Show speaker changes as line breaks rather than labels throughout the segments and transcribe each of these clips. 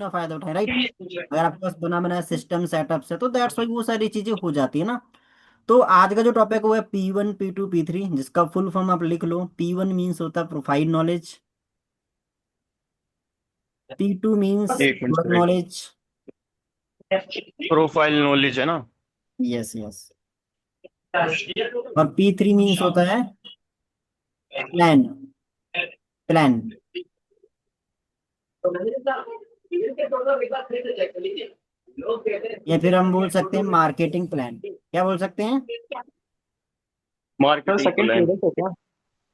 उसका फायदा उठाए, राइट। अगर आपके पास बना बनाया सिस्टम सेटअप है तो दैट्स वाई वो सारी चीजें हो जाती है ना। तो आज का जो टॉपिक है वो है P1 P2 P3, जिसका फुल फॉर्म आप लिख लो। P1 मीन्स होता है प्रोफाइल नॉलेज, P2 मीन्स
एक मिनट
प्रोडक्ट
सर, एक
नॉलेज।
प्रोफाइल नॉलेज है ना।
Yes yes. और P3 मीन्स होता है प्लान, प्लान। या फिर हम बोल सकते हैं मार्केटिंग प्लान। क्या बोल सकते हैं?
Sir
marketing
second
plan.
Product है क्या?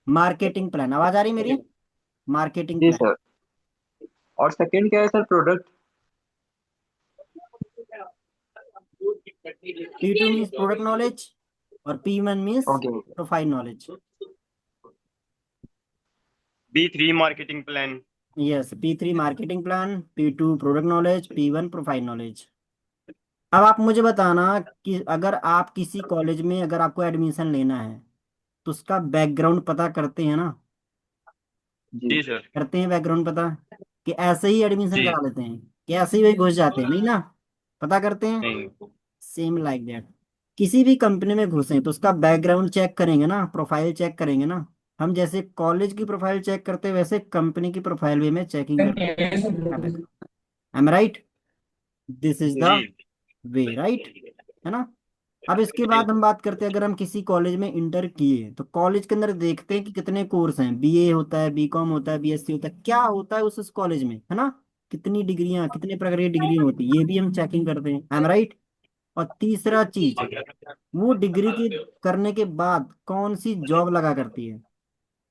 मार्केटिंग प्लान, आवाज आ रही मेरी? मार्केटिंग
जी
प्लान।
सर। और सेकंड क्या है sir, product?
P2 means product knowledge और P1 means
okay okay.
Profile knowledge.
B3 marketing plan.
Yes, P3 marketing plan, P2 product knowledge, P1 profile knowledge. अब आप मुझे बताना कि अगर आप किसी कॉलेज में अगर आपको एडमिशन लेना है तो उसका बैकग्राउंड पता करते हैं ना?
जी।
जी सर।
करते हैं बैकग्राउंड पता, कि ऐसे ही एडमिशन
जी
करा लेते हैं, कि ऐसे ही वही घुस जाते हैं? नहीं ना, पता करते हैं।
नहीं।
सेम लाइक दैट, किसी भी कंपनी में घुसे तो उसका बैकग्राउंड चेक करेंगे ना, प्रोफाइल चेक करेंगे ना। हम जैसे कॉलेज की प्रोफाइल चेक करते हैं वैसे कंपनी की प्रोफाइल भी में चेकिंग करते हैं। Am right? This is the
जी।
वे, राइट, है ना। अब इसके
जी।
बाद हम बात करते हैं, अगर हम किसी कॉलेज में इंटर किए तो कॉलेज के अंदर देखते हैं कि कितने कोर्स हैं। बीए होता है, बीकॉम होता है, बीएससी होता है, क्या होता है उस कॉलेज में, है ना। कितनी डिग्रियां, कितने प्रकार की डिग्री होती है, ये भी हम चेकिंग करते हैं। आई एम राइट? और तीसरा चीज, वो डिग्री की करने के बाद कौन सी जॉब लगा करती है,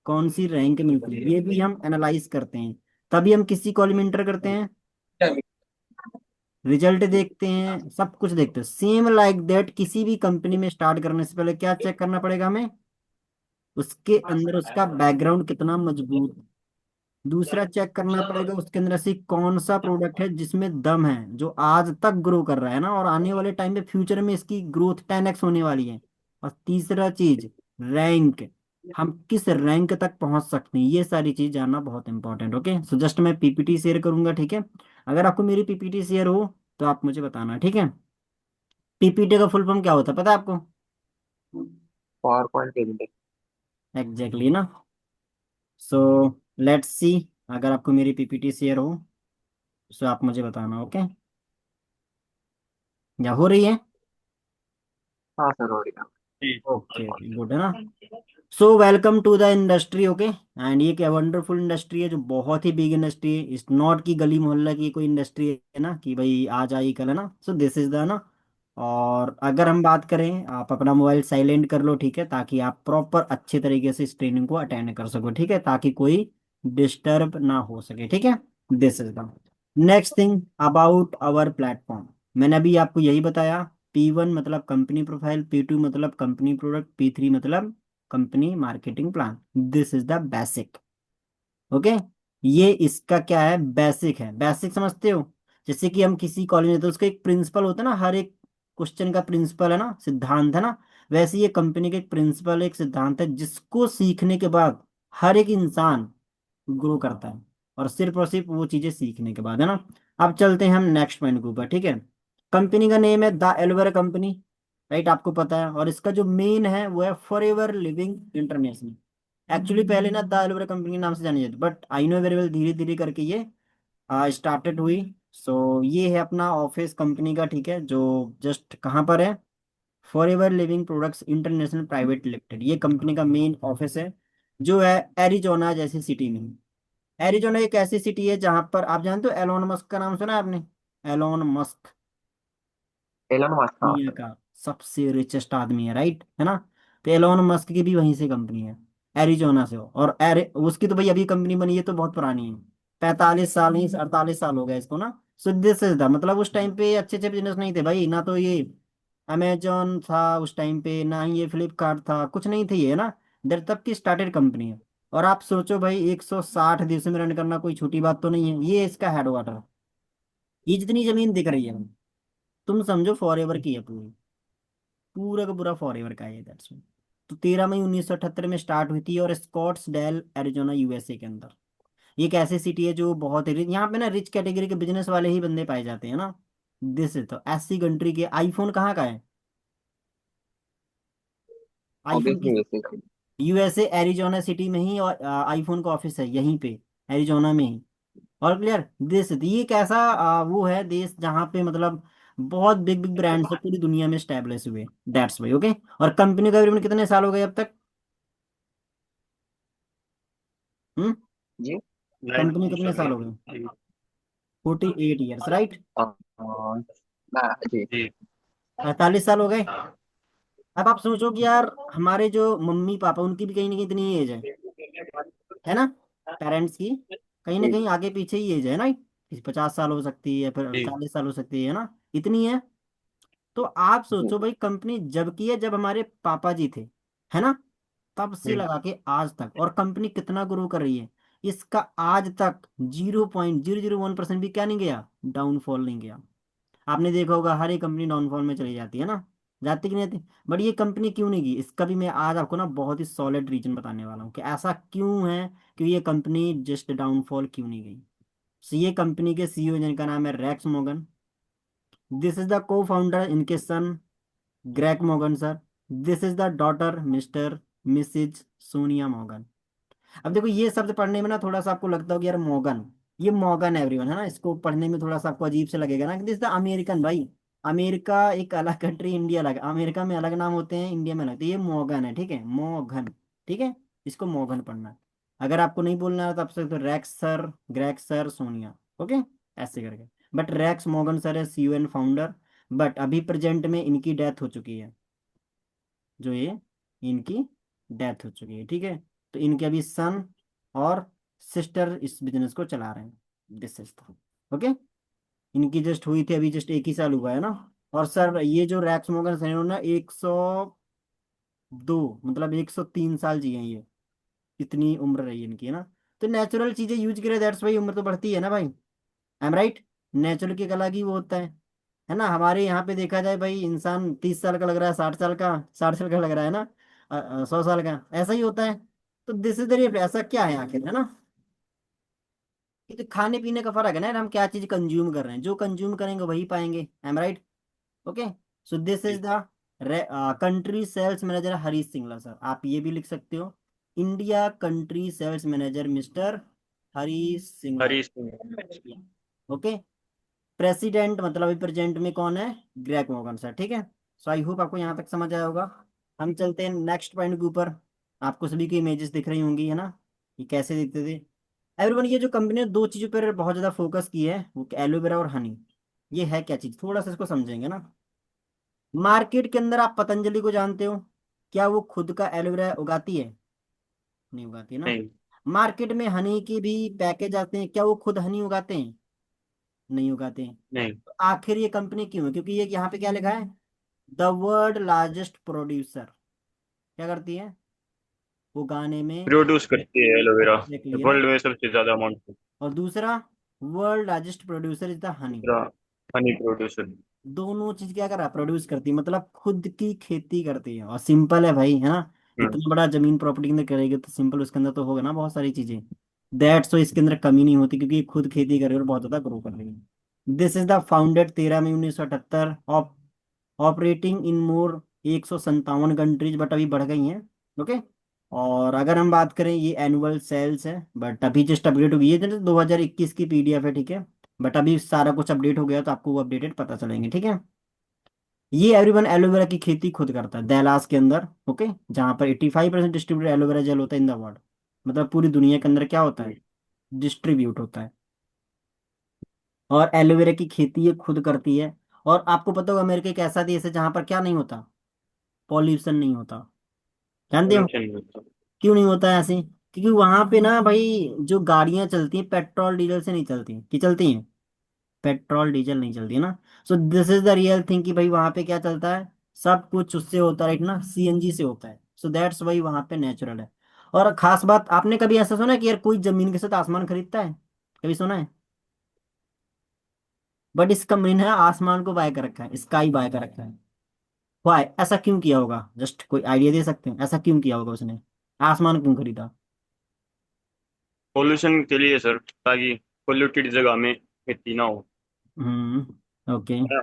कौन सी रैंक मिलती है, ये भी हम एनालाइज करते हैं। तभी हम किसी कॉलेज में इंटर करते हैं, रिजल्ट देखते हैं, सब कुछ देखते हैं। सेम लाइक दैट किसी भी कंपनी में स्टार्ट करने से पहले क्या चेक करना पड़ेगा हमें? उसके अंदर उसका बैकग्राउंड कितना मजबूत। दूसरा चेक करना पड़ेगा उसके अंदर ऐसी कौन सा प्रोडक्ट है जिसमें दम है, जो आज तक ग्रो कर रहा है ना, और आने वाले टाइम पे फ्यूचर में इसकी ग्रोथ 10x होने वाली है। और तीसरा चीज, रैंक, हम किस रैंक तक पहुंच सकते हैं, ये सारी चीज जानना बहुत इंपॉर्टेंट। ओके, सो जस्ट मैं पीपीटी शेयर करूंगा, ठीक है। अगर आपको मेरी पीपीटी शेयर हो तो आप मुझे बताना, ठीक है। पीपीटी का फुल फॉर्म क्या होता है पता है आपको?
Power point presentation.
एग्जैक्टली ना। सो लेट्स सी, अगर आपको मेरी पीपीटी शेयर हो तो आप मुझे बताना, ओके। या हो रही है?
हाँ सर, हो रही है।
जी।
ओके गुड, है ना। So welcome to the industry, okay. And ये क्या वंडरफुल इंडस्ट्री है, जो बहुत ही बिग इंडस्ट्री है। इस नॉट की गली मोहल्ला की कोई इंडस्ट्री है ना, कि भाई आज आई कल, है ना। सो दिस इज द ना। और अगर हम बात करें, आप अपना मोबाइल साइलेंट कर लो, ठीक है, ताकि आप प्रॉपर अच्छे तरीके से इस ट्रेनिंग को अटेंड कर सको, ठीक है, ताकि कोई डिस्टर्ब ना हो सके, ठीक है। This is the next thing about our platform. मैंने अभी आपको यही बताया। P1 मतलब कंपनी प्रोफाइल, P2 मतलब कंपनी प्रोडक्ट, P3 मतलब company marketing plan. This is the basic, okay. ये इसका क्या है, बेसिक है। बेसिक समझते हो? जैसे कि हम किसी कॉलेज में तो उसका एक प्रिंसिपल होता है ना, हर एक क्वेश्चन का प्रिंसिपल है ना, सिद्धांत है ना। वैसे ये कंपनी का एक प्रिंसिपल, एक सिद्धांत है, जिसको सीखने के बाद हर एक इंसान ग्रो करता है। और सिर्फ वो चीजें सीखने के बाद, है ना। अब चलते हैं हम नेक्स्ट पॉइंट के ऊपर, ठीक है। कंपनी का नेम है द एलोवेरा कंपनी, राइट, आपको पता है। और इसका जो मेन है वो है for ever living international. Actually पहले ना द एलोवेरा कंपनी के नाम से जानी जाती, but I know very well, धीरे धीरे करके ये स्टार्टेड हुई। सो ये है अपना ऑफिस कंपनी का, ठीक है, जो जस्ट कहाँ पर है, for ever living products international private limited, ये कंपनी का मेन ऑफिस है, जो है एरिजोना जैसी सिटी में। एरिजोना एक ऐसी सिटी है जहां पर, आप जानते हो एलोन मस्क का नाम सुना है आपने? एलोन मस्क
एलन मस्क, हाँ
दुनिया
सर।
का सबसे रिचेस्ट आदमी है, राइट, है ना। तो एलोन मस्क की भी वहीं से कंपनी है, एरिजोना से हो। और उसकी तो भाई अभी कंपनी बनी है तो बहुत पुरानी है, 45 साल नहीं 48 साल हो गए इसको ना। सो दिस इज द मतलब, उस टाइम पे अच्छे अच्छे बिजनेस नहीं थे भाई, ना तो ये अमेजोन था उस टाइम पे, ना ही ये फ्लिपकार्ट था, कुछ नहीं थे ये ना। देर तब की स्टार्टेड कंपनी है। और आप सोचो भाई, 160 देशों में रन करना कोई छोटी बात तो नहीं है। ये इसका हेडवाटर, ये जितनी जमीन दिख रही है तुम समझो फॉर एवर की है पूरी, पूरा का पूरा फॉर एवर का है दैट्स। तो 13 मई 1978 में स्टार्ट हुई थी, और स्कॉट्स डेल एरिजोना यूएसए के अंदर। ये एक ऐसी सिटी है जो बहुत रिच, यहाँ पे ना रिच कैटेगरी के बिजनेस वाले ही बंदे पाए जाते हैं ना। दिस इज तो ऐसी कंट्री के आईफोन कहाँ का है? आईफोन
ऑब्वियसली
की
वैसे।
यूएसए एरिजोना सिटी में ही, और आईफोन का ऑफिस है यहीं पे, एरिजोना में ही। और क्लियर दिस, ये एक ऐसा वो है देश जहाँ पे मतलब बहुत बिग बिग ब्रांड्स है पूरी दुनिया में स्टैब्लिश हुए। That's why okay. और कंपनी का करीबन कितने साल हो गए अब तक? हम्म।
जी।
कंपनी
19
कितने
चल रहा
साल हो
है।
गए?
जी।
48 ईयर्स राइट।
जी।
जी।
48 साल हो गए। अब आप सोचो कि यार हमारे जो मम्मी पापा उनकी भी कहीं ना कहीं इतनी एज है ना, पेरेंट्स की कहीं ना
जी।
कहीं आगे पीछे ही एज है ना, किसी 50 साल हो सकती है, फिर
जी।
40 साल हो सकती है ना, इतनी है। तो आप
जी।
सोचो भाई कंपनी जब की है जब हमारे पापा जी थे, है ना, तब से
हम्म।
लगा के आज तक, और कंपनी कितना ग्रो कर रही है, इसका आज तक 0.001% भी क्या नहीं गया, डाउनफॉल नहीं गया। आपने देखा होगा हर एक कंपनी डाउनफॉल में चली जाती है ना, जाती कि नहीं जाती? बट ये कंपनी क्यों नहीं गई, इसका भी मैं आज आपको ना बहुत ही सॉलिड रीजन बताने वाला हूँ कि ऐसा क्यों है कि ये कंपनी जस्ट डाउनफॉल क्यों नहीं गई। So, ये कंपनी के सीईओ जिनका नाम है Rex Morgan, this is the co founder, इनके son Greg Morgan sir, this is the daughter mister missus Sonia Morgan. अब देखो ये शब्द पढ़ने में ना थोड़ा सा आपको लगता हो कि यार मॉर्गन, ये मॉर्गन एवरीवन है ना, इसको पढ़ने में थोड़ा सा आपको अजीब से लगेगा ना कि दिस द अमेरिकन भाई। अमेरिका एक अलग कंट्री, इंडिया अलग, अमेरिका में अलग नाम होते हैं, इंडिया में अलग, तो ये मॉर्गन है, ठीक है, मॉर्गन, ठीक है, इसको मॉर्गन पढ़ना है। अगर आपको नहीं बोलना है तो आप सकते हो Rex sir, Greg sir, Sonia, okay, ऐसे करके। बट रैक्स मॉर्गन सर है सीईओ एंड फाउंडर, बट अभी प्रेजेंट में इनकी डेथ हो चुकी है, जो ये इनकी डेथ हो चुकी है, ठीक है। तो इनके अभी सन और सिस्टर इस बिजनेस को चला रहे हैं, दिस इज ओके। इनकी जस्ट हुई थी अभी, जस्ट 1 ही साल हुआ है ना। और सर ये जो रैक्स मॉर्गन सर इन्होंने 102, मतलब 103 साल जिए हैं ये, इतनी उम्र रही है इनकी, है ना। तो नेचुरल चीजें यूज करे, दैट्स भाई उम्र तो बढ़ती है ना भाई, आई एम राइट। नेचुरल की कला की वो होता है ना। हमारे यहाँ पे देखा जाए भाई, इंसान 30 साल का लग रहा है, 60 साल का, 60 साल का लग रहा है ना, 100 साल का, ऐसा ही होता है। तो दिस इज द, ऐसा क्या है आखिर, है ना। ये तो खाने पीने का फर्क है ना यार, हम क्या चीज कंज्यूम कर रहे हैं, जो कंज्यूम करेंगे वही पाएंगे, I am right okay. So this is
जी।
The country sales manager Harish Singla sir, आप ये भी लिख सकते हो, India country sales manager mister Harish Singla,
Harish Singh.
Okay. President मतलब अभी प्रेजेंट में कौन है, ग्रेग मॉर्गन सर, ठीक है। सो आई होप आपको यहाँ तक समझ आया होगा। हम चलते हैं नेक्स्ट पॉइंट के ऊपर। आपको सभी की इमेजेस दिख रही होंगी, है ना, ये कैसे दिखते थे। एवरीवन, ये जो कंपनी ने दो चीजों पर बहुत ज्यादा फोकस की है, वो एलोवेरा और हनी। ये है क्या चीज, थोड़ा सा इसको समझेंगे ना। मार्केट के अंदर आप पतंजलि को जानते हो, क्या वो खुद का एलोवेरा उगाती है? नहीं उगाती है ना।
नहीं।
मार्केट में हनी के भी पैकेज आते हैं, क्या वो खुद हनी उगाते हैं? नहीं उगाते हैं।
नहीं।
तो आखिर ये कंपनी क्यों है, क्योंकि ये यहाँ पे क्या लिखा है, द वर्ल्ड लार्जेस्ट प्रोड्यूसर, क्या करती है, वो गाने में,
प्रोड्यूस करती है एलोवेरा।
एग्जैक्टली ना।
वर्ल्ड में सबसे ज्यादा अमाउंट।
और दूसरा, world largest producer is the honey.
दूसरा हनी प्रोड्यूसर।
दोनों चीज क्या कर रहा है, प्रोड्यूस करती है, मतलब खुद की खेती करती है, और सिंपल है भाई, है ना।
हम्म।
इतना बड़ा जमीन प्रॉपर्टी के अंदर करेगी तो सिंपल उसके अंदर तो होगा ना बहुत सारी चीजें। दैट्स सो इसके अंदर कमी नहीं होती, क्योंकि ये खुद खेती कर रही है और बहुत ज्यादा ग्रो कर रही है। This is the founded 13 May 1978, operating in more 157 countries, but अभी बढ़ गई हैं, ओके। और अगर हम बात करें, ये एनुअल सेल्स है, बट अभी जस्ट अपडेट हुई है, जैसे 2021 की पीडीएफ है, ठीक है। बट अभी सारा कुछ अपडेट हो गया तो आपको वो अपडेटेड पता चलेंगे, ठीक है। ये एवरीवन एलोवेरा की खेती खुद करता है देलास के अंदर, ओके, जहाँ पर 85% डिस्ट्रीब्यूटेड एलोवेरा जेल होता है इन द वर्ल्ड, मतलब पूरी दुनिया के अंदर क्या होता है, डिस्ट्रीब्यूट होता है। और एलोवेरा की खेती ये खुद करती है। और आपको पता होगा अमेरिका एक ऐसा देश है जहाँ पर क्या नहीं होता, पॉल्यूशन नहीं होता, जानते हो?
पोल्यूशन नहीं।
क्यों नहीं होता है ऐसे? क्योंकि वहां पे ना भाई जो गाड़ियां चलती हैं पेट्रोल डीजल से नहीं चलती, कि चलती हैं, पेट्रोल डीजल नहीं चलती ना। So this is the real thing कि भाई वहां पे क्या चलता है, सब कुछ उससे होता है, राइट ना, सीएनजी से होता है। सो दैट्स वाई वहां पे नेचुरल है। और खास बात, आपने कभी ऐसा सुना है कि यार कोई जमीन के साथ आसमान खरीदता है? कभी सुना है? बट इस कंपनी ने आसमान को बाय कर रखा है, स्काई बाय कर रखा है। वाई, ऐसा क्यों किया होगा, जस्ट कोई आइडिया दे सकते हैं ऐसा क्यों किया होगा उसने, आसमान क्यों खरीदा?
पोल्यूशन के लिए सर, ताकि पोल्यूटेड जगह में खेती ना हो।
ओके।
है ना?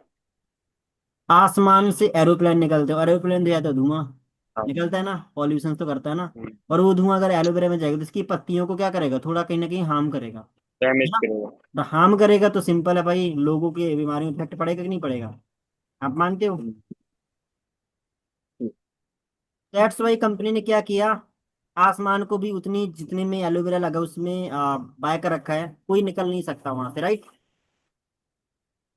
आसमान से एरोप्लेन निकलते हो, एरोप्लेन से जाता है धुआं,
हाँ।
निकलता है ना, पॉल्यूशन तो करता है ना।
हम्म।
और वो धुआं अगर एलोवेरा में जाएगा तो इसकी पत्तियों को क्या करेगा, थोड़ा कहीं ना कहीं हार्म करेगा, है
डैमेज
ना।
करेगा।
तो हार्म करेगा तो सिंपल है भाई, लोगों की बीमारियों में इफेक्ट पड़ेगा कि नहीं पड़ेगा, आप मानते हो।
हम्म, हम्म,
दैट्स वाई कंपनी ने क्या किया, आसमान को भी उतनी जितने में एलोवेरा लगा उसमें बाय कर रखा है, कोई निकल नहीं सकता वहां से, राइट।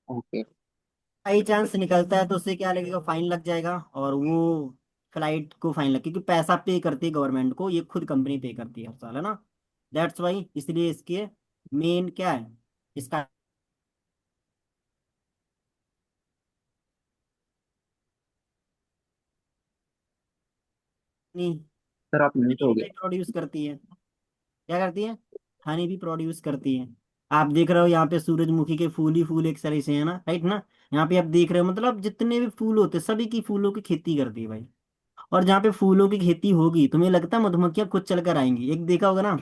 ओके।
बाई चांस निकलता है तो उससे क्या लगेगा, फाइन लग जाएगा, और वो फ्लाइट को फाइन लग, क्योंकि पैसा पे करती है गवर्नमेंट को, ये खुद कंपनी पे करती है हर साल, है ना। दैट्स वाई, इसलिए इसके मेन क्या है, इसका नहीं,
सर आप म्यूट हो गए।
प्रोड्यूस करती है, क्या करती है, हनी भी प्रोड्यूस करती है। आप देख रहे हो यहाँ पे सूरजमुखी के फूल ही फूल एक तरह से है ना, राइट ना। यहाँ पे आप देख रहे हो, मतलब जितने भी फूल होते हैं सभी की फूलों की खेती करती है भाई। और जहाँ पे फूलों की खेती होगी, तुम्हें लगता है मधुमक्खियां खुद चल कर आएंगी, एक देखा होगा ना,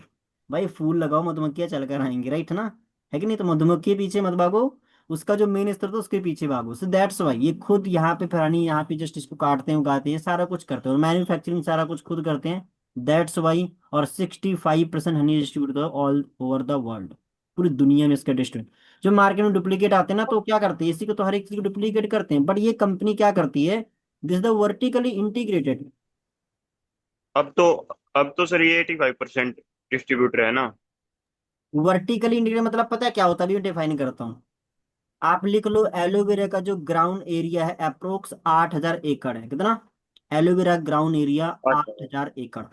भाई फूल लगाओ मधुमक्खियां चल कर आएंगी, राइट ना। है कि नहीं, तो मधुमक्खी के पीछे मत भागो, उसका जो मेन स्तर था उसके पीछे भागो। सो दैट्स वाई ये खुद यहाँ पे फरानी, यहाँ पे जस्ट इसको काटते हैं, उगाते हैं, सारा कुछ करते हैं, और मैन्युफैक्चरिंग सारा कुछ खुद करते हैं। That's why. और 65% Honey distribute all over the world, पूरी दुनिया में इसका डिस्ट्रीब्यूट। जो मार्केट में डुप्लीकेट आते हैं ना, तो क्या करते हैं, इसी को तो हर एक चीज को डुप्लीकेट करते हैं, बट ये कंपनी क्या करती है, दिस द वर्टिकली इंटीग्रेटेड।
अब तो अब तो सर ये 85% डिस्ट्रीब्यूटर है ना।
वर्टिकली इंटीग्रेटेड मतलब पता है क्या होता है, अभी मैं डिफाइन करता हूँ। आप लिख लो, एलोवेरा का जो ग्राउंड एरिया है अप्रोक्स 8,000 एकड़ है, कितना, एलोवेरा ग्राउंड एरिया
अच्छा।
8,000 एकड़,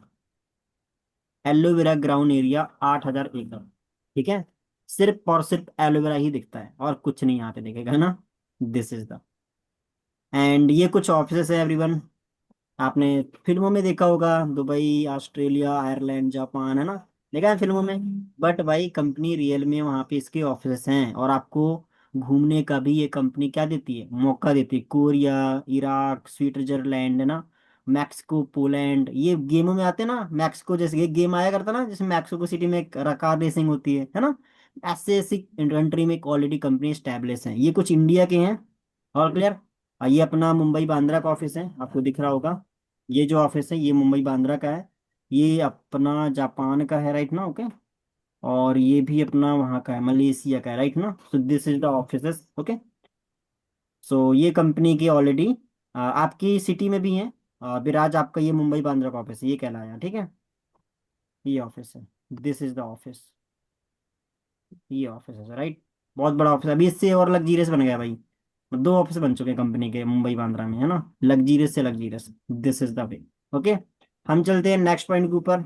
एलोवेरा ग्राउंड एरिया 8,000 एकड़, ठीक है। सिर्फ और सिर्फ एलोवेरा ही दिखता है और कुछ नहीं यहाँ पे दिखेगा, है ना। दिस इज द, एंड ये कुछ ऑफिस है एवरीवन, आपने फिल्मों में देखा होगा, दुबई, ऑस्ट्रेलिया, आयरलैंड, जापान, है ना, देखा है फिल्मों में। बट भाई कंपनी रियल में वहाँ पे इसके ऑफिस हैं, और आपको घूमने का भी ये कंपनी क्या देती है, मौका देती है। कोरिया, इराक, स्विट्जरलैंड, है ना, मैक्सिको, पोलैंड, ये गेमों में आते हैं ना, मैक्सिको जैसे एक गेम आया करता ना, जिसमें मैक्सिको सिटी में एक कार रेसिंग होती है ना। ऐसे ऐसी कंट्री में ऑलरेडी कंपनी स्टैब्लिश है, ये कुछ इंडिया के हैं। और क्लियर। ये अपना मुंबई बांद्रा का ऑफिस है, आपको दिख रहा होगा, ये जो ऑफिस है ये मुंबई बांद्रा का है। ये अपना जापान का है, राइट ना, ओके। और ये भी अपना वहाँ का है, मलेशिया का है, राइट ना। So this is the office, okay. सो ये कंपनी की ऑलरेडी आपकी सिटी में भी है। विराज आपका ये मुंबई बांद्रा का ऑफिस है, ये कहलाया, ठीक है। ये ऑफिस है, दिस इज द ऑफिस, ये ऑफिस है राइट। बहुत बड़ा ऑफिस, अभी इससे और लग्जीरियस बन गया भाई, दो ऑफिस बन चुके हैं कंपनी के मुंबई बांद्रा में, है ना, लग्जीरियस से luxurious, this is the way, okay. हम चलते हैं नेक्स्ट पॉइंट के ऊपर।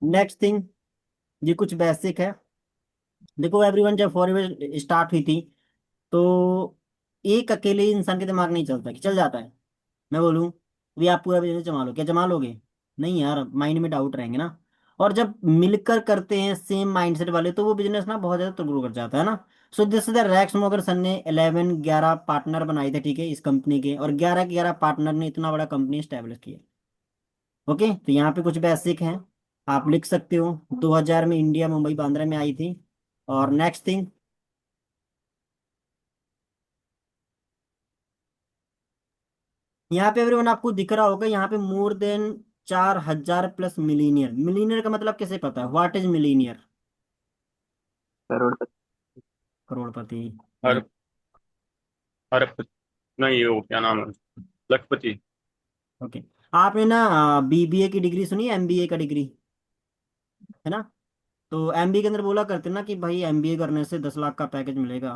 नेक्स्ट थिंग, ये कुछ बेसिक है। देखो एवरीवन, जब फॉरवर्ड स्टार्ट हुई थी, तो एक अकेले इंसान के दिमाग नहीं चलता कि चल जाता है। मैं बोलूँ भी आप पूरा बिजनेस जमा लो, क्या जमा लोगे, नहीं यार, माइंड में डाउट रहेंगे ना। और जब मिलकर करते हैं सेम माइंडसेट वाले, तो वो बिजनेस ना बहुत ज्यादा ग्रो कर जाता है ना। So this is the Rex Morgan son ने 11 पार्टनर बनाए थे, ठीक है, इस कंपनी के, और 11 के 11 पार्टनर ने इतना बड़ा कंपनी स्टैब्लिश किया। ओके, तो यहाँ पे कुछ बेसिक हैं, आप लिख सकते हो। 2000 में इंडिया मुंबई बांद्रा में आई थी। और नेक्स्ट थिंग, यहाँ पे एवरीवन आपको दिख रहा होगा, यहाँ पे more than 4,000 plus millionaire. Millionaire का मतलब कैसे पता है, व्हाट इज मिलीनियर,
करोड़पति।
करोड़पति, नहीं।
हर हर नहीं, वो क्या नाम है, लखपति।
ओके, आपने ना बीबीए की डिग्री सुनी है, एमबीए का डिग्री, है ना। तो एमबीए के अंदर बोला करते हैं ना कि भाई एमबीए करने से 10 लाख का पैकेज मिलेगा,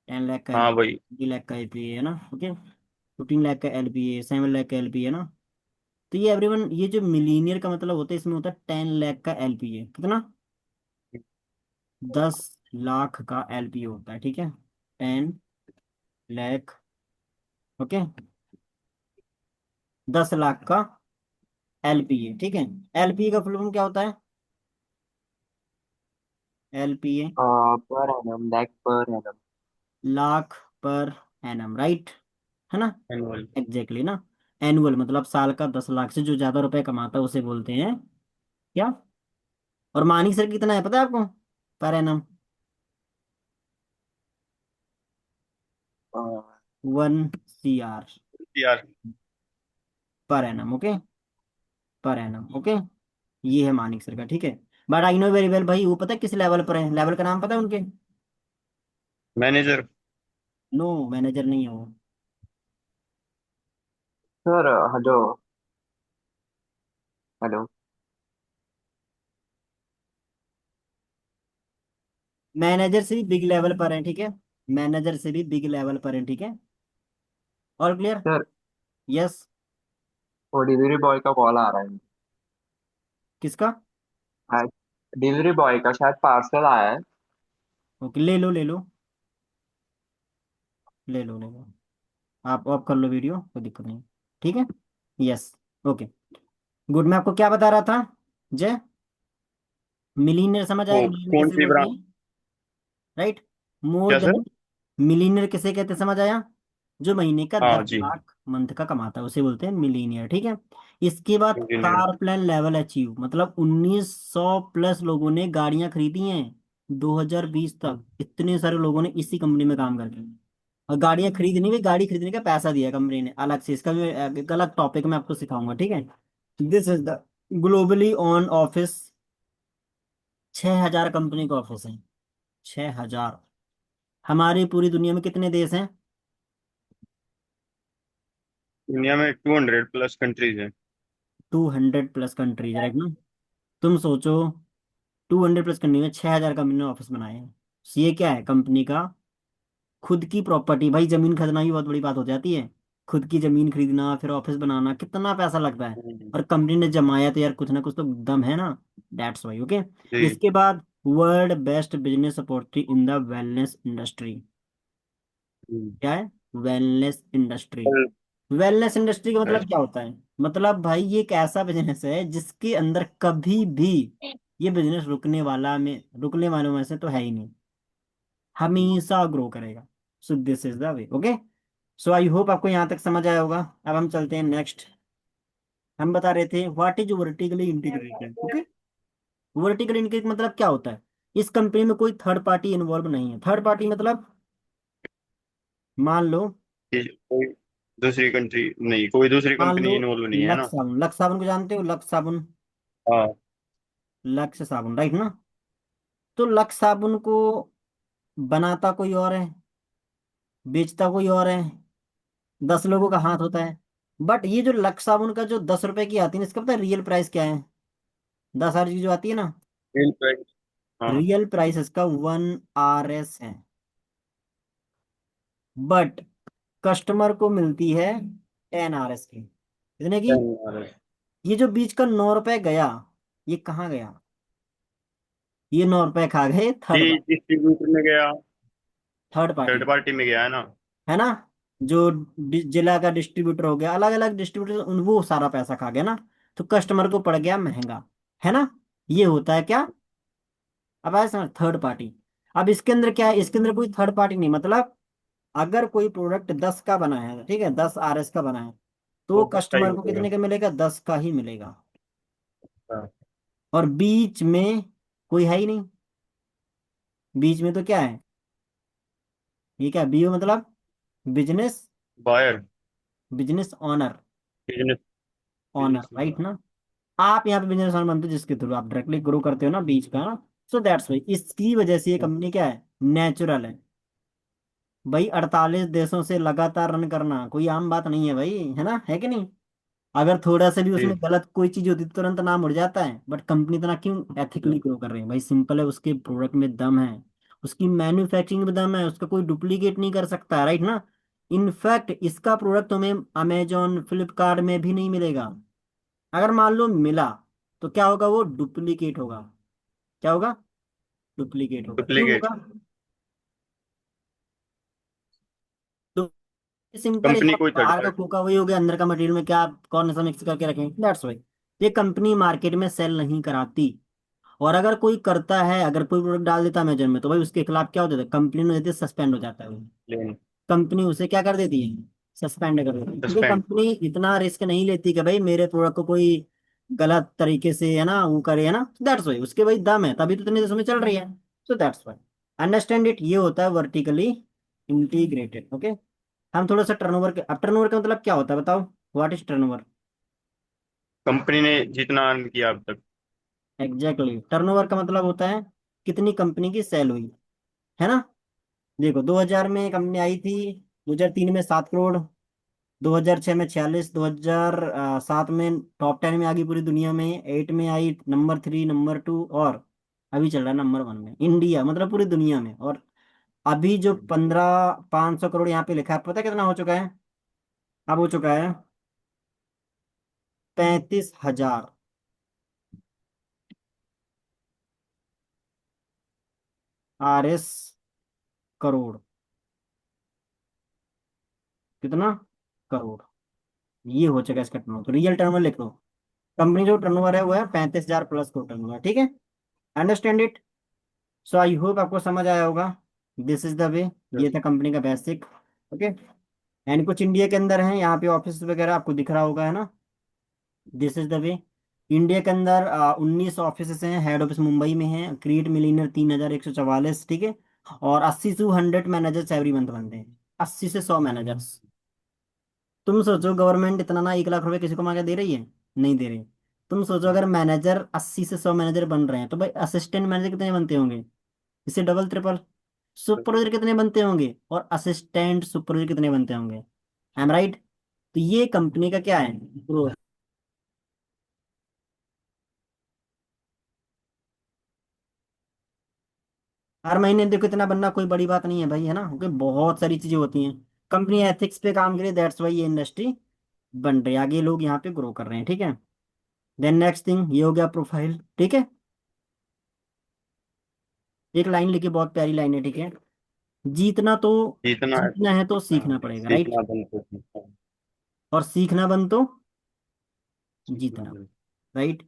10 लाख का
हाँ
एलपीए,
भाई।
20 लाख का एलपीए, है ना, ओके। 15 लाख का एलपीए, 7 लाख का एलपीए, है ना। तो ये एवरीवन, ये जो मिलीनियर का मतलब होता है, इसमें होता है 10 लाख का एलपीए, कितना, 10 लाख का एलपीए होता है, ठीक है, 10 लाख, ओके, 10 लाख का एलपीए, ठीक है। एलपीए का फुल फॉर्म क्या होता है, LPA,
per annum, lakh per annum.
Lakh per annum, right, है ना,
एनुअल।
एग्जैक्टली ना। एनुअल मतलब साल का, 10 लाख से जो ज्यादा रुपए कमाता है उसे बोलते हैं क्या, और मानिक सर कितना है पता है आपको पर एनम? 1 CR
यार।
Per annum. Okay, per annum. Okay, ये है मानिक सर का, ठीक है। But I know very well भाई, वो पता है किस लेवल पर है? लेवल का नाम पता है उनके?
मैनेजर।
नो, मैनेजर नहीं है वो।
Sir hello. हेलो।
मैनेजर से भी बिग लेवल पर है, ठीक है। मैनेजर से भी बिग लेवल पर है, ठीक है। और क्लियर?
Sir
yes.
वो डिलीवरी बॉय का कॉल आ रहा है।
किसका?
डिलीवरी बॉय का शायद पार्सल आया है।
ओके, ले लो ले लो, ले लो ले लो। आप ऑफ कर लो वीडियो, कोई दिक्कत नहीं, ठीक है। यस। Okay, good. मैं आपको क्या बता रहा था जय? मिलीनियर समझ
वो
आएगा, मिलीनियर
कौन
किसे
सी
बोलते
ब्रांड?
हैं? राइट। मोर
क्या सर?
देन। मिलीनियर किसे कहते हैं समझ आया? जो महीने का
हाँ
दस
जी।
लाख मंथ का कमाता है उसे बोलते हैं मिलीनियर, ठीक है। इसके बाद
engineer.
Car plan level achieve, मतलब 1900 प्लस लोगों ने गाड़ियां खरीदी हैं 2020 तक। इतने सारे लोगों ने इसी कंपनी में काम करके, और गाड़ियां खरीदनी भी, गाड़ी खरीदने का पैसा दिया कंपनी ने अलग से। इसका भी एक अलग टॉपिक मैं आपको सिखाऊंगा, ठीक है। This is the globally on office. 6,000 company का ऑफिस है, 6,000। हमारी पूरी दुनिया में कितने देश हैं?
दुनिया में 200 प्लस कंट्रीज हैं।
200 प्लस कंट्रीज, राइट ना? तुम सोचो, 200 प्लस कंट्री में 6,000 कंपनी ने ऑफिस बनाए हैं। So ये क्या है? कंपनी का खुद की प्रॉपर्टी। भाई जमीन खरीदना भी बहुत बड़ी बात हो जाती है। खुद की जमीन खरीदना, फिर ऑफिस बनाना, कितना पैसा लगता है।
हम्म।
और कंपनी ने जमाया तो यार कुछ ना कुछ तो दम है ना। That's why. ओके।
जी।
इसके बाद world best business opportunity in the wellness industry.
Hmm.
क्या है? Wellness industry.
कल-
वेलनेस इंडस्ट्री का मतलब क्या होता है? मतलब भाई ये एक ऐसा बिजनेस है जिसके अंदर कभी भी ये बिजनेस रुकने वालों में से तो है ही नहीं, हमेशा ग्रो करेगा। सो this is the way. Okay. So I hope आपको यहाँ तक समझ आया होगा। अब हम चलते हैं नेक्स्ट। हम बता रहे थे what is vertically integrated. Okay. Vertical integrate मतलब क्या होता है? इस कंपनी में कोई थर्ड पार्टी इन्वॉल्व नहीं है। थर्ड पार्टी मतलब, मान लो,
कि कोई दूसरी कंट्री नहीं, कोई दूसरी
मान लो
कंपनी इन्वॉल्व नहीं है
लक्स
ना।
साबुन। लक्स साबुन को जानते हो? लक्स साबुन,
हाँ।
लक्स साबुन, राइट ना? तो लक्स साबुन को बनाता कोई और है, बेचता कोई और है, 10 लोगों का हाथ होता है। बट ये जो लक्स साबुन का जो 10 रुपए की आती है ना, इसका पता है रियल प्राइस क्या है? 10 हजार की जो आती है ना,
सेल प्राइस। हाँ।
रियल प्राइस इसका 1 RS है। बट कस्टमर को मिलती है 10 RS की। इतने की। ये जो बीच का 9 रुपए गया, ये कहाँ गया? ये 9 रुपए खा गए
ये
थर्ड पार्टी।
डिस्ट्रीब्यूटर में गया।
थर्ड पार्टी,
थर्ड पार्टी में गया है ना।
है ना? जो जिला का डिस्ट्रीब्यूटर हो गया, अलग अलग डिस्ट्रीब्यूटर, उन वो सारा पैसा खा गया ना। तो कस्टमर को पड़ गया महंगा, है ना? ये होता है क्या? अब आया समझ, थर्ड पार्टी। अब इसके अंदर क्या है? इसके अंदर कोई थर्ड पार्टी नहीं, मतलब अगर कोई प्रोडक्ट 10 का बना है, ठीक है, 10 RS का बना है, तो
वो सस्ता ही
कस्टमर को
मिलेगा।
कितने का मिलेगा? 10 का ही मिलेगा।
हाँ।
और बीच में कोई है ही नहीं। बीच में तो क्या है? ये क्या, बीओ मतलब business,
buyer.
Business owner.
Business.
Owner,
business.
Right ना? आप यहाँ पे बिजनेस ऑनर बनते हो जिसके थ्रू आप डायरेक्टली ग्रो करते हो ना, बीच का ना। सो दैट्स वाई, इसकी वजह से ये कंपनी क्या है? नेचुरल है। भाई 48 देशों से लगातार रन करना कोई आम बात नहीं है भाई, है ना? है कि नहीं? अगर थोड़ा सा भी उसमें
जी।
गलत कोई चीज होती तो तुरंत नाम उड़ जाता है। बट कंपनी इतना क्यों एथिकली ग्रो कर रही है भाई? सिंपल है, उसके प्रोडक्ट में दम है, उसकी मैन्युफैक्चरिंग में दम है, उसका कोई डुप्लीकेट नहीं कर सकता, राइट ना? इनफैक्ट इसका प्रोडक्ट तुम्हें अमेजोन फ्लिपकार्ट में भी नहीं मिलेगा। अगर मान लो मिला, तो क्या होगा? वो डुप्लीकेट होगा। क्या होगा? डुप्लीकेट होगा। क्यों
डुप्लीकेट।
होगा? सिंपल है
कंपनी
यार,
कोई थर्ड
बाहर का
पार्टी।
खोखा वही हो गया, अंदर का मटेरियल में क्या कौन सा मिक्स करके रखें, दैट्स वाई। ये कंपनी मार्केट में सेल नहीं कराती। और अगर कोई करता है, अगर कोई प्रोडक्ट डाल देता है अमेजन में, तो भाई उसके खिलाफ क्या हो जाता है? कंपनी ने देती है, सस्पेंड हो जाता है वो।
लेन।
कंपनी उसे क्या कर देती है? सस्पेंड कर देती है, क्योंकि
सस्पेंड।
कंपनी इतना रिस्क नहीं लेती कि भाई मेरे प्रोडक्ट को कोई गलत तरीके से है ना वो करे है ना, दैट्स वाई उसके भाई दम है, तभी तो इतने देशों में चल रही है। So that's why understand it, ये होता है वर्टिकली इंटीग्रेटेड। ओके। हम थोड़ा सा टर्नओवर के, अब टर्नओवर का मतलब क्या होता है बताओ, व्हाट इज टर्नओवर?
कंपनी ने जितना अर्न किया अब तक।
एग्जैक्टली, टर्नओवर का मतलब होता है कितनी कंपनी की सेल हुई, है ना। देखो 2000 में कंपनी आई थी, 2003 में 7 करोड़, 2006 में 46, 2007 में टॉप 10 में आ गई पूरी दुनिया में, 8 में आई नंबर 3 नंबर 2, और अभी चल रहा है नंबर 1 में इंडिया, मतलब पूरी दुनिया में। और अभी जो 500 करोड़ यहाँ पे लिखा है, पता है कितना हो चुका है? अब हो चुका है 35,000 RS करोड़। कितना? करोड़। ये हो चुका है इसका टर्नओवर, तो रियल टर्नओवर लिख लो। कंपनी जो टर्नओवर है वो है 35,000 प्लस करोड़ टर्नओवर, ठीक है। Understand it. So I hope आपको समझ आया होगा। This is the way. ये था कंपनी का बेसिक। ओके। एंड कुछ इंडिया के अंदर है, यहाँ पे ऑफिस वगैरह आपको दिख रहा होगा, है ना। This is the way. India के अंदर 19 ऑफिस हैं, हेड ऑफिस मुंबई में है, क्रिएट मिलीनियर 3,144, ठीक है। और 80 से 100 मैनेजर्स एवरी मंथ बनते हैं, 80 से 100 मैनेजर्स। तुम सोचो गवर्नमेंट इतना ना 1 लाख रुपए किसी को मांगे दे रही है? नहीं दे रही। तुम सोचो अगर मैनेजर 80 से 100 मैनेजर बन रहे हैं, तो भाई असिस्टेंट मैनेजर कितने बनते होंगे? इससे डबल ट्रिपल। सुपरवाइजर कितने बनते होंगे, और असिस्टेंट सुपरवाइजर कितने बनते होंगे? आई एम राइट। तो ये कंपनी का क्या है, ग्रोथ। हर महीने देखो इतना बनना कोई बड़ी बात नहीं है भाई, है ना, क्योंकि बहुत सारी चीजें होती हैं। कंपनी एथिक्स पे काम करे, दैट्स वाई ये इंडस्ट्री बन रही है, आगे लोग यहाँ पे ग्रो कर रहे हैं, ठीक है। देन नेक्स्ट थिंग, ये हो गया प्रोफाइल, ठीक है। एक लाइन लिखी, बहुत प्यारी लाइन है, ठीक है। जीतना तो,
जितना है तो
जीतना है तो सीखना पड़ेगा, राइट।
सीखना बंद कर सकता है।
और सीखना बंद तो
सीखना
जीतना,
बंद।
राइट।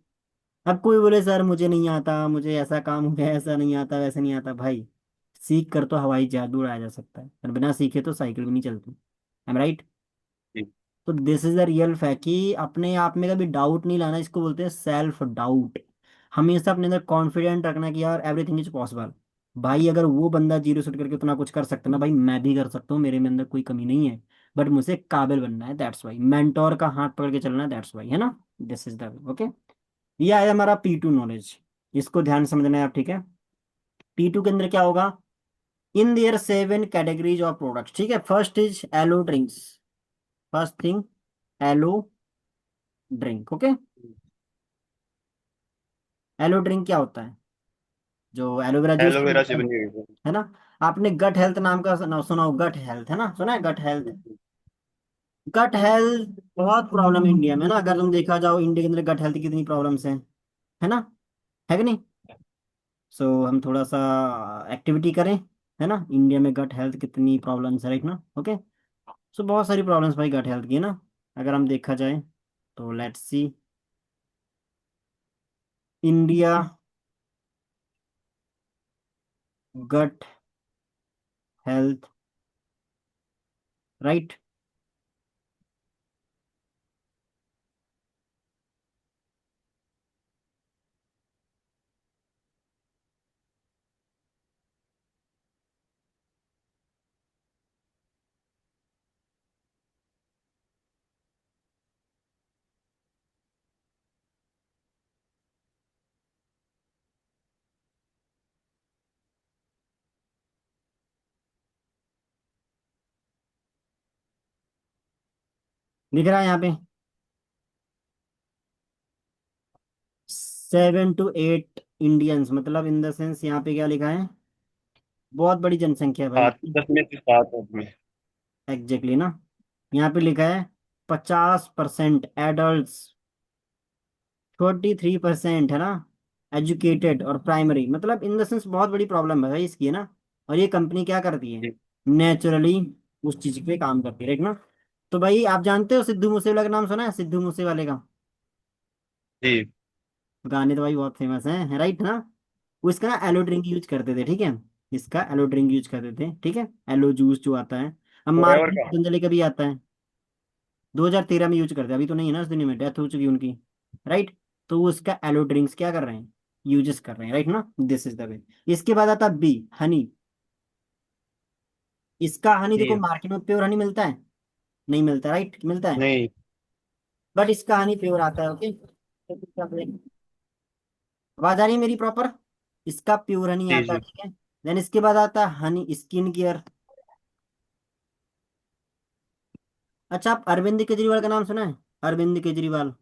अब कोई बोले सर मुझे नहीं आता, मुझे ऐसा काम हो गया, ऐसा नहीं आता, वैसे नहीं आता, भाई सीख कर तो हवाई जहाज भी उड़ाया जा सकता है, पर बिना सीखे तो साइकिल भी नहीं चलती। I am right.
जी।
तो this is the real fact कि अपने आप में कभी डाउट नहीं लाना, इसको बोलते हैं सेल्फ डाउट। हमेशा अपने अंदर कॉन्फिडेंट रखना कि यार एवरीथिंग इज पॉसिबल। भाई अगर वो बंदा जीरो से उठ करके उतना कुछ कर सकता है ना, भाई मैं भी कर सकता हूँ, मेरे में अंदर कोई कमी नहीं है। बट मुझे काबिल बनना है, दैट्स वाई मेंटोर का हाथ पकड़ के चलना है, दैट्स वाई, है ना। This is the way. Okay. ये आया हमारा P2 नॉलेज। इसको ध्यान से समझना है आप, ठीक है। P2 के अंदर क्या होगा? In there 7 categories of products, ठीक है। First is aloe drinks. First thing, aloe drink, okay. Aloe drink क्या होता है? जो एलोवेरा जूस
एलोवेरा से बनी हुई
है ना। आपने गट हेल्थ नाम का सुना हो, गट हेल्थ, है ना, सुना है गट हेल्थ?
है।
गट हेल्थ बहुत प्रॉब्लम है इंडिया में ना, अगर तुम देखा जाओ इंडिया के अंदर गट हेल्थ की कितनी प्रॉब्लम्स हैं, है ना, है कि नहीं। सो हम थोड़ा सा एक्टिविटी करें, है ना, इंडिया में गट हेल्थ कितनी प्रॉब्लम्स है, राइट ना। ओके। सो बहुत सारी प्रॉब्लम्स भाई गट हेल्थ की, है ना, अगर हम देखा जाए तो let's see. India gut health, right. दिख रहा है यहाँ पे 7 to 8 इंडियंस, मतलब इन द सेंस यहाँ पे क्या लिखा है, बहुत बड़ी जनसंख्या है भाई।
7 10 में से 7 आदमी।
एग्जैक्टली ना। यहाँ पे लिखा है 50% एडल्ट, 43% है ना एजुकेटेड, और प्राइमरी, मतलब इन द सेंस बहुत बड़ी प्रॉब्लम है भाई इसकी, है ना। और ये कंपनी क्या करती है, नेचुरली उस चीज पे काम करती है, राइट ना। तो भाई आप जानते हो सिद्धू मूसेवाला का नाम सुना है, सिद्धू मूसेवाले का?
जी।
गाने तो भाई बहुत फेमस हैं, राइट ना। वो इसका ना एलो ड्रिंक यूज करते थे, ठीक है। इसका एलो ड्रिंक यूज करते थे, ठीक है। एलो जूस जो आता है, अब
फॉरएवर
मार्केट में
का।
पतंजलि का भी आता है। 2013 में यूज करते हैं, अभी तो नहीं है ना, उस दुनिया में डेथ हो चुकी है उनकी, राइट। तो वो उसका एलो ड्रिंक्स क्या कर रहे हैं, यूजेस कर रहे हैं, राइट ना, दिस इज द वे। इसके बाद आता बी, हनी। इसका हनी देखो
ये
मार्केट में प्योर हनी मिलता है, नहीं मिलता, राइट, मिलता है,
नहीं।
बट इसका हनी प्योर आता है, ओके। आवाज आ रही है मेरी प्रॉपर, इसका प्योर हनी
जी
आता है,
जी।
ठीक है। देन इसके बाद आता है हनी स्किन केयर। अच्छा, आप अरविंद केजरीवाल का नाम सुना है, अरविंद केजरीवाल,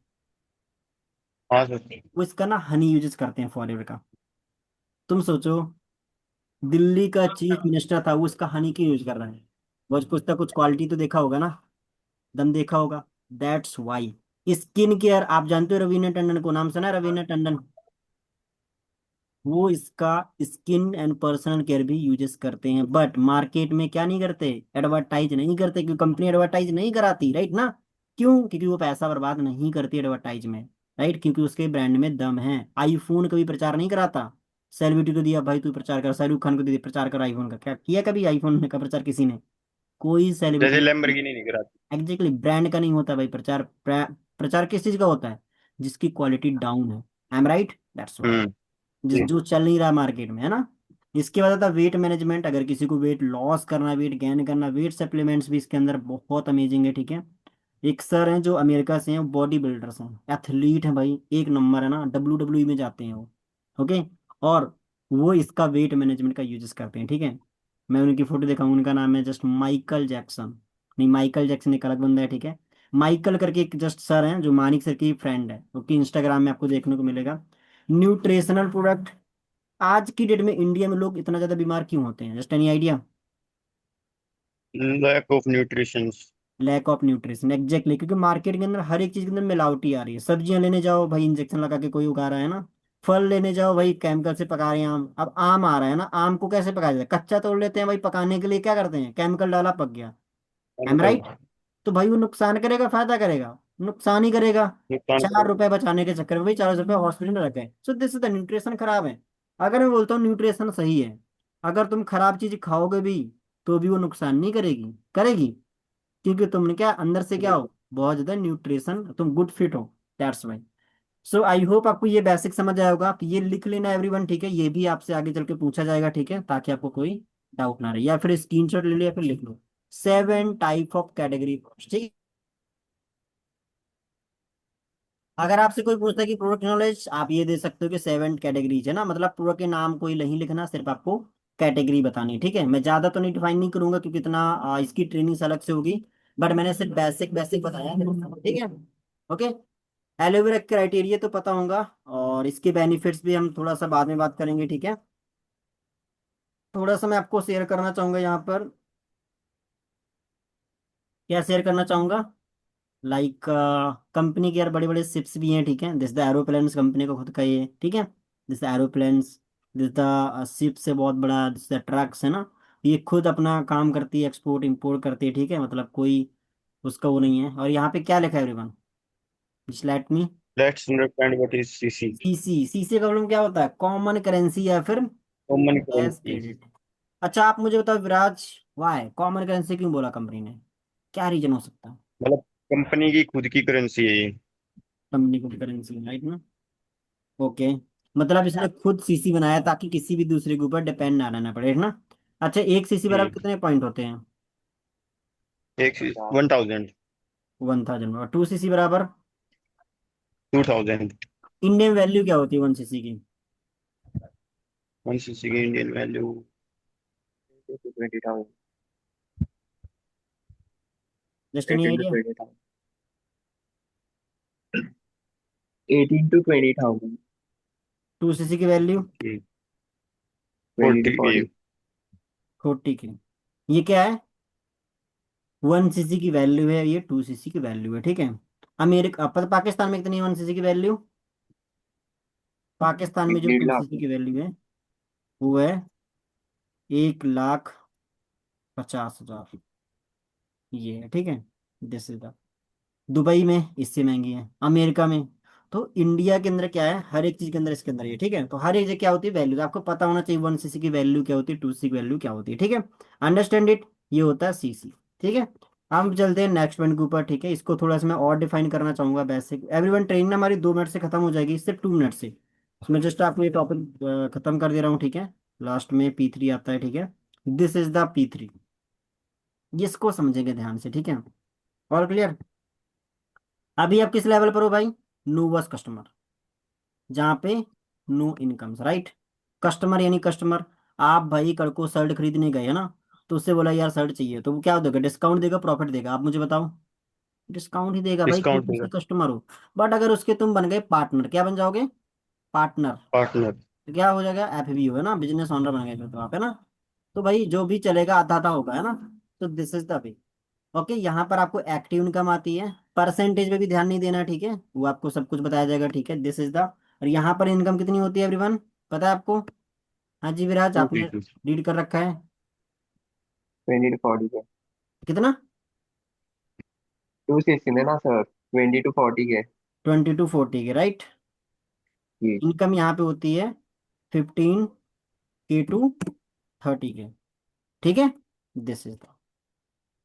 हाँ सर।
वो इसका ना हनी यूजेस करते हैं फॉरएवर का। तुम सोचो, दिल्ली का चीफ मिनिस्टर था, वो इसका हनी क्यों यूज कर रहा है, वो कुछ ना कुछ क्वालिटी तो देखा होगा ना, दम देखा होगा। That's why. स्किन केयर, आप जानते हो रवीना टंडन को, नाम सुना है रवीना टंडन, वो इसका स्किन एंड पर्सनल केयर भी यूजेस करते हैं, बट मार्केट में क्या नहीं करते, एडवर्टाइज नहीं करते, क्योंकि कंपनी एडवर्टाइज नहीं कराती, राइट ना। क्यों, क्योंकि वो पैसा बर्बाद नहीं करती एडवर्टाइज में, राइट, क्योंकि उसके ब्रांड में दम है। आईफोन कभी प्रचार नहीं कराता, सेलिब्रिटी को दिया भाई तू प्रचार कर, शाहरुख खान को दिया प्रचार कर आईफोन का, क्या किया कभी आईफोन का प्रचार किसी ने, कोई
जैसे
सेलिब्रिटी।
लैम्बोर्गिनी नहीं कराती।
एग्जैक्टली, ब्रांड का नहीं होता भाई प्रचार, प्रचार किस चीज का होता है, जिसकी क्वालिटी डाउन है, I am right, that's why,
hmm.
जिस
जी।
जो चल नहीं रहा मार्केट में, है ना। इसके बाद आता है वेट मैनेजमेंट, अगर किसी को वेट लॉस करना, वेट गेन करना, वेट सप्लीमेंट्स भी इसके अंदर बहुत अमेजिंग है, ठीक है। एक सर हैं जो अमेरिका से हैं, बॉडी बिल्डर्स हैं, एथलीट हैं भाई, एक नंबर है ना, WWE में जाते हैं वो, ओके। और वो इसका वेट मैनेजमेंट का यूजेस करते हैं, ठीक है। मैं उनकी फोटो दिखाऊंगा, उनका नाम है जस्ट माइकल जैक्सन, नहीं माइकल जैक्सन एक अलग बंदा है, ठीक है। माइकल करके एक जस्ट सर हैं जो मानिक सर की फ्रेंड है, ओके, इंस्टाग्राम में आपको देखने को मिलेगा। न्यूट्रिशनल प्रोडक्ट, आज की डेट में इंडिया में लोग इतना ज्यादा बीमार क्यों होते हैं, just any idea.
Lack of nutrition.
Lack of nutrition, exactly, क्योंकि मार्केट के अंदर हर एक चीज के अंदर मिलावटी आ रही है। सब्जियां लेने जाओ भाई, इंजेक्शन लगा के कोई उगा रहा है ना। फल लेने जाओ भाई, केमिकल से पका रहे हैं आम। अब आम आ रहा है ना, आम को कैसे पकाया जाता है, कच्चा तोड़ लेते हैं भाई, पकाने के लिए क्या करते हैं, केमिकल डाला पक गया, एम
केमिकल।
राइट। तो भाई वो नुकसान करेगा फायदा करेगा, नुकसान ही करेगा।
नुकसान
चार
करेगा।
रुपए बचाने के चक्कर में भाई 400 रुपए हॉस्पिटल में रखे, सो दिस इज द न्यूट्रिशन खराब है। अगर मैं बोलता हूँ न्यूट्रिशन सही है, अगर तुम खराब चीज खाओगे भी तो भी वो नुकसान नहीं करेगी, करेगी, क्योंकि तुमने क्या अंदर से क्या हो, बहुत ज्यादा न्यूट्रिशन, तुम गुड फिट हो, that's why. So I hope आपको ये बेसिक समझ आया होगा, कि ये लिख लेना एवरीवन, ठीक है, ये भी आपसे आगे चल के पूछा जाएगा, ठीक है, ताकि आपको कोई डाउट ना रहे, या फिर स्क्रीनशॉट ले लो या फिर लिख लो। 7 टाइप ऑफ कैटेगरी, ठीक है। अगर आपसे कोई पूछता है कि प्रोडक्ट नॉलेज, आप ये दे सकते हो कि 7 कैटेगरीज है ना, मतलब प्रोडक्ट के नाम कोई नहीं लिखना, सिर्फ आपको कैटेगरी बतानी है, ठीक है। मैं ज्यादा तो नहीं डिफाइन नहीं करूंगा, क्योंकि इतना इसकी ट्रेनिंग अलग से होगी, बट मैंने सिर्फ बेसिक बेसिक बताया है, ठीक है, ओके। एलोवेरा क्राइटेरिया तो पता होगा, और इसके बेनिफिट्स भी हम थोड़ा सा बाद में बात करेंगे, ठीक है। थोड़ा सा मैं आपको शेयर करना चाहूंगा यहाँ पर, क्या शेयर करना चाहूंगा, लाइक कंपनी के यार बड़े बड़े शिप्स भी हैं, ठीक है, दिस द एरोप्लेन्स कंपनी का खुद का ये, ठीक है, this the aeroplanes, this the ship से बहुत बड़ा, दिस द ट्रक्स है ना, ये खुद अपना काम करती है, एक्सपोर्ट इंपोर्ट करती है, ठीक है, मतलब कोई उसका वो नहीं है। और यहाँ पे क्या लिखा है everyone, just let me,
let's understand what is CC.
CC, CC का प्रॉब्लम क्या होता है, कॉमन करेंसी या फिर
कॉमन
कैश
करेंसी।
क्रेडिट। अच्छा आप मुझे बताओ विराज, वाई कॉमन करेंसी क्यों बोला कंपनी ने, क्या रीजन हो सकता है,
मतलब कंपनी की खुद की करेंसी है ये।
कंपनी को करेंसी, राइट ना, ओके। मतलब इसने खुद सीसी बनाया ताकि किसी भी दूसरे के ऊपर डिपेंड ना रहना पड़े, है ना। अच्छा, एक सीसी बराबर
हम्म।
कितने पॉइंट होते हैं,
एक 1000।
1000, और 2 सीसी बराबर,
2000।
इंडियन वैल्यू क्या होती है 1 सीसी की,
1 सीसी की Indian value
20,000,
just any
18 to
idea.
20,000, 18 to 20,000,
2 CC की वैल्यू
20 to
40 की।
40.
40 की, ये क्या है, 1 सीसी की वैल्यू है, ये 2 सीसी की वैल्यू है, ठीक है। अमेरिका पाकिस्तान में कितनी है 1 सीसी की वैल्यू, पाकिस्तान में जो
1.5 लाख.
2 सीसी की वैल्यू है वो है 1,50,000, ये है, ठीक है, दिस इज द, दुबई में इससे महंगी है, अमेरिका में। तो इंडिया के अंदर क्या है, हर एक चीज के अंदर इसके अंदर ये, ठीक है, तो हर एक जगह क्या होती है वैल्यू, आपको पता होना चाहिए 1 सीसी की वैल्यू क्या होती है, 2 सीसी की वैल्यू क्या होती है, ठीक है, अंडरस्टैंड इट, ये होता है सीसी, ठीक है। हम चलते हैं नेक्स्ट पॉइंट के ऊपर, ठीक है। इसको थोड़ा सा मैं और डिफाइन करना चाहूंगा। बेसिक एवरीवन ट्रेनिंग ना हमारी 2 मिनट से खत्म हो जाएगी, इससे 2 मिनट से। तो मैं जस्ट आपको ये टॉपिक खत्म कर दे रहा हूँ, ठीक है। लास्ट में P3 आता है, ठीक है। दिस इज द P3, इसको समझेंगे ध्यान से, ठीक है। और क्लियर? अभी आप किस लेवल पर हो भाई? नोवस कस्टमर, जहाँ पे नो इनकम्स, राइट। कस्टमर यानी कस्टमर, आप भाई कल को शर्ट खरीदने गए है ना, तो उससे बोला यार शर्ट चाहिए, तो वो क्या देगा? डिस्काउंट देगा, प्रॉफिट देगा? आप मुझे बताओ। डिस्काउंट ही देगा भाई,
डिस्काउंट
क्योंकि
देगा।
उसके कस्टमर हो। बट अगर उसके तुम बन गए पार्टनर, क्या बन जाओगे? पार्टनर।
पार्टनर।
तो क्या हो जाएगा? FBO है ना, बिजनेस ओनर बन गए फिर तो आप, है ना। तो भाई जो भी चलेगा आधा आधा होगा, है ना। तो this is the way. Okay, यहाँ पर आपको एक्टिव इनकम आती है। परसेंटेज पे भी ध्यान नहीं देना, ठीक है, वो आपको सब कुछ बताया जाएगा, ठीक है। दिस इज द, और यहाँ पर इनकम कितनी होती है एवरीवन, पता है आपको? हाँ जी विराज,
टू
आपने
पीपल
रीड कर रखा है।
20 to 40 के।
कितना?
260 में ना सर, 20 to 40 के।
20 to 40 के, राइट।
जी।
इनकम यहाँ पे होती है 15K to 30 के, ठीक है। दिस इज द,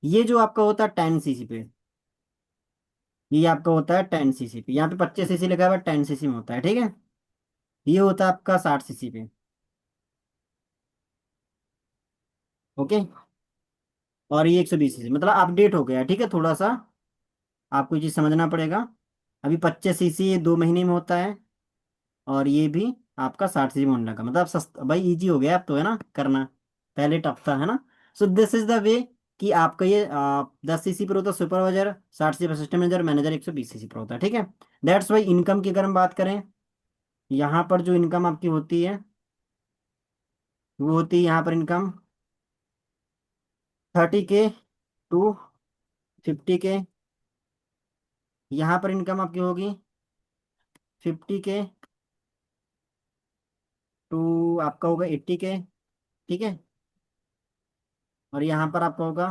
ये जो आपका होता है 10 cc पे, ये आपका होता है 10 cc पे। यहाँ पे 25 cc लिखा हुआ है, 10 cc में होता है, ठीक है। ये होता है आपका 60 cc पे। ओके, और ये 120 cc, मतलब अपडेट हो गया, ठीक है। थोड़ा सा आपको ये चीज समझना पड़ेगा। अभी 25 cc ये 2 महीने में होता है, और ये भी आपका 60 cc में होने लगा, मतलब सस्ता भाई, इजी हो गया अब तो, है ना करना। पहले टफ था, है ना। So this is the way कि आपका ये 10 cc पर होता है सुपरवाइजर, 60 cc पर सिस्टम मैनेजर, मैनेजर 120 cc पर होता है, ठीक है। दैट्स वाई इनकम की अगर हम बात करें, यहाँ पर जो इनकम आपकी होती है, वो होती है यहाँ पर इनकम 30K to 50K। यहाँ पर इनकम आपकी होगी 50K टू, आपका होगा 80K, ठीक है। और यहाँ पर आपका होगा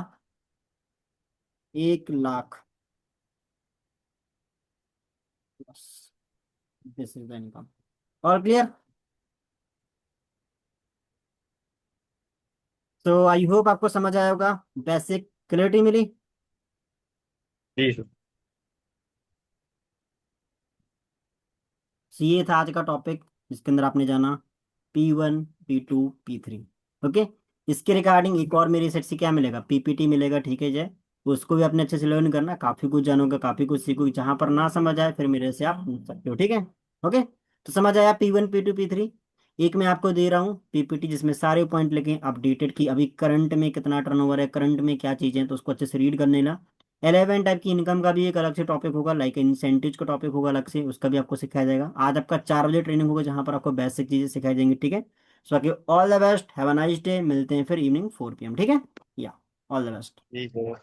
1 लाख। बस, दिस इज द इनकम। और क्लियर? तो आई होप आपको समझ आया होगा, बेसिक क्लियरिटी मिली।
जी सर।
So, ये था आज का टॉपिक, जिसके अंदर आपने जाना P1 P2 P3। ओके, इसके रिगार्डिंग एक और मेरी सेट से क्या मिलेगा, PPT मिलेगा, ठीक है जय। उसको भी अपने अच्छे से लर्न करना, काफी कुछ जानोगे, काफी कुछ सीखोगे। जहां पर ना समझ आए फिर मेरे से आप पूछ सकते हो, ठीक है। ओके, तो समझ आया P1 P2 P3। एक मैं आपको दे रहा हूँ PPT, जिसमें सारे पॉइंट लिखे अपडेटेड की अभी करंट में कितना टर्नओवर है, करंट में क्या चीजें हैं, तो उसको अच्छे से रीड करने ला। 11 टाइप की इनकम का भी एक अलग से टॉपिक होगा, लाइक इंसेंटिव का टॉपिक होगा अलग से, उसका भी आपको सिखाया जाएगा। आज आपका 4 बजे ट्रेनिंग होगा, जहां पर आपको बेसिक चीजें सिखाई जाएंगी, ठीक है। सो बाकी all the best, have a nice day, मिलते हैं फिर इवनिंग 4 PM, ठीक है। या ऑल द बेस्ट।
जी सर।